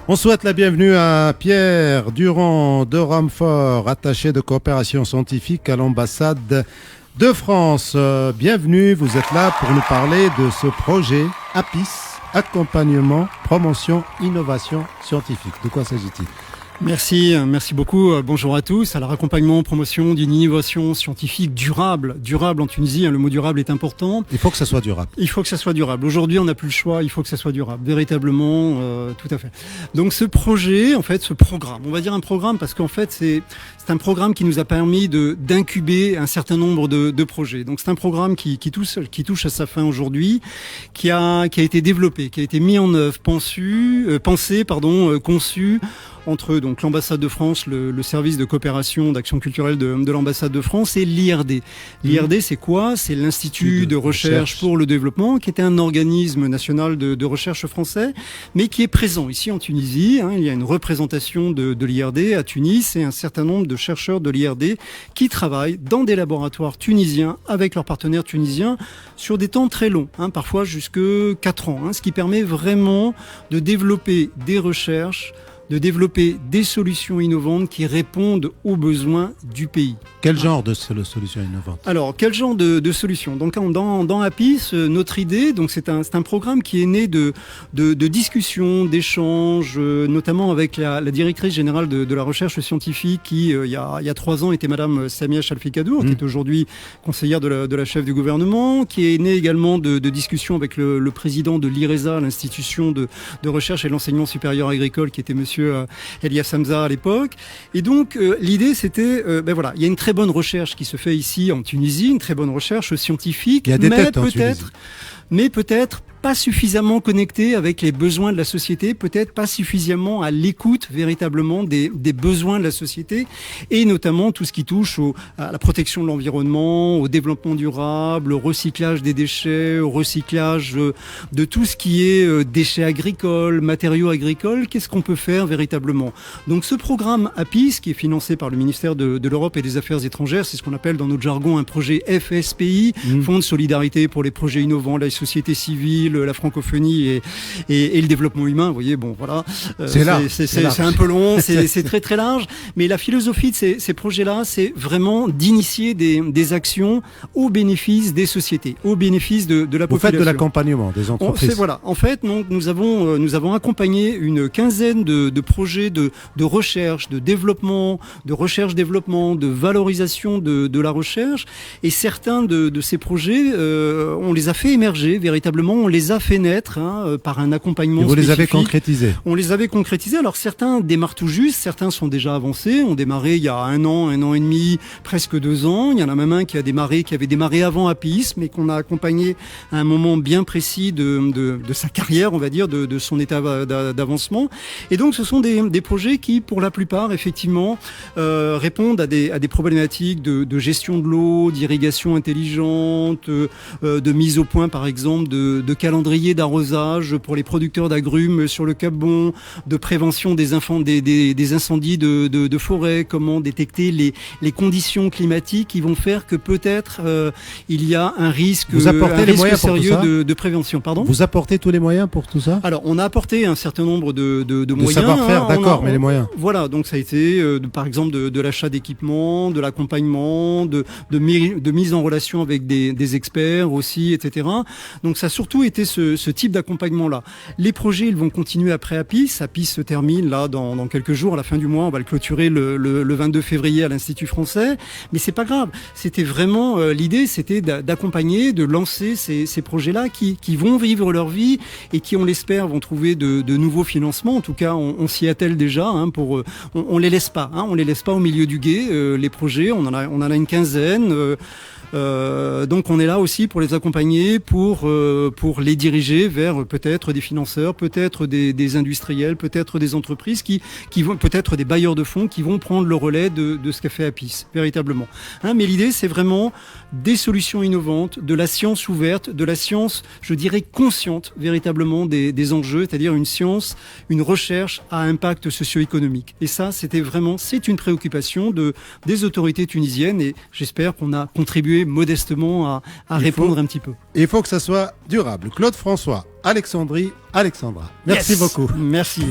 On souhaite la bienvenue à Pierre Durand de Ramfort, attaché de coopération scientifique à l'ambassade de France. Bienvenue, vous êtes là pour nous parler de ce projet APIS, accompagnement, promotion, innovation scientifique. De quoi s'agit-il ? Merci beaucoup. Bonjour à tous. Alors, accompagnement, promotion d'une innovation scientifique durable en Tunisie. Le mot durable est important. Il faut que ça soit durable. Il faut que ça soit durable. Aujourd'hui, on n'a plus le choix. Il faut que ça soit durable. Véritablement, tout à fait. Donc, ce projet, en fait, ce programme, on va dire un programme parce qu'en fait, c'est un programme qui nous a permis d'incuber un certain nombre de projets. Donc, c'est un programme qui touche à sa fin aujourd'hui, qui a été développé, qui a été mis en œuvre, conçu entre donc l'ambassade de France, le service de coopération d'action culturelle de l'ambassade de France et l'IRD. L'IRD, c'est quoi ? C'est l'Institut de recherche pour le développement, qui était un organisme national de recherche français, mais qui est présent ici en Tunisie. Il y a une représentation de l'IRD à Tunis et un certain nombre de chercheurs de l'IRD qui travaillent dans des laboratoires tunisiens avec leurs partenaires tunisiens sur des temps très longs, parfois jusque 4 ans, ce qui permet vraiment de développer des recherches, de développer des solutions innovantes qui répondent aux besoins du pays. Quel genre de solutions innovantes ? Alors, quel genre de solutions ? Donc, dans APIS, notre idée, donc c'est un programme qui est né de discussions, d'échanges, notamment avec la directrice générale de la recherche scientifique qui, il y a 3 ans, était Madame Samia Chalfikadour, qui est aujourd'hui conseillère de la chef du gouvernement, qui est né également de discussions avec le président de l'IRESA, l'institution de recherche et de l'enseignement supérieur agricole, qui était Monsieur Elias Hamza à l'époque. Et donc, l'idée, c'était, il y a une très bonne recherche qui se fait ici en Tunisie, une très bonne recherche scientifique. Il y a des têtes en Tunisie. Mais peut-être pas suffisamment connecté avec les besoins de la société, peut-être pas suffisamment à l'écoute véritablement des besoins de la société, et notamment tout ce qui touche à la protection de l'environnement, au développement durable, au recyclage des déchets, au recyclage de tout ce qui est déchets agricoles, matériaux agricoles. Qu'est-ce qu'on peut faire véritablement ? Donc ce programme APIS, qui est financé par le ministère de l'Europe et des Affaires étrangères, c'est ce qu'on appelle dans notre jargon un projet FSPI, Fonds de solidarité pour les projets innovants, la société civile, la francophonie et le développement humain. Vous voyez, bon, voilà. C'est un peu long, c'est très très large. Mais la philosophie de ces projets-là, c'est vraiment d'initier des actions au bénéfice des sociétés, au bénéfice de la population. Vous faites de l'accompagnement des entreprises. En fait, nous avons accompagné une quinzaine de projets de recherche, de développement, de recherche-développement, de valorisation de la recherche. Et certains de ces projets, on les a fait émerger véritablement, on les a fait naître par un accompagnement spécifique. Vous les avez concrétisés ? On les avait concrétisés. Alors certains démarrent tout juste, certains sont déjà avancés. On démarré il y a 1 an et demi, presque 2 ans. Il y en a même un qui avait démarré avant APIS, mais qu'on a accompagné à un moment bien précis de sa carrière, on va dire, de son état d'avancement. Et donc ce sont des projets qui, pour la plupart, effectivement, répondent à des problématiques de gestion de l'eau, d'irrigation intelligente, de mise au point, par exemple, de calendrier d'arrosage pour les producteurs d'agrumes sur le Cap-Bon, de prévention des incendies de forêt, comment détecter les conditions climatiques qui vont faire que peut-être il y a un risque sérieux de prévention. Pardon ? Vous apportez tous les moyens pour tout ça ? Alors, on a apporté un certain nombre de moyens. De savoir-faire, d'accord, mais les moyens. Voilà, donc ça a été, par exemple, de l'achat d'équipements, de l'accompagnement, de mise en relation avec des experts aussi, etc. Donc ça a surtout été ce type d'accompagnement-là. Les projets, ils vont continuer après APIS. APIS se termine là dans quelques jours, à la fin du mois. On va le clôturer le 22 février à l'Institut français. Mais c'est pas grave. C'était vraiment l'idée, c'était d'accompagner, de lancer ces projets-là qui vont vivre leur vie et qui, on l'espère, vont trouver de nouveaux financements. En tout cas, on s'y attelle déjà. On les laisse pas. On les laisse pas au milieu du gué. Les projets, on en a une quinzaine. Donc on est là aussi pour les accompagner, pour les diriger vers peut-être des financeurs, peut-être des industriels, peut-être des entreprises qui vont, peut-être des bailleurs de fonds qui vont prendre le relais de ce qu'a fait APIS, véritablement. Mais l'idée, c'est vraiment des solutions innovantes, de la science ouverte, de la science, je dirais, consciente, véritablement, des enjeux, c'est-à-dire une science, une recherche à impact socio-économique. Et ça, c'est une préoccupation des autorités tunisiennes, et j'espère qu'on a contribué modestement à répondre un petit peu. Il faut que ça soit durable. Claude François, Alexandrie, Alexandra. Merci beaucoup. Merci.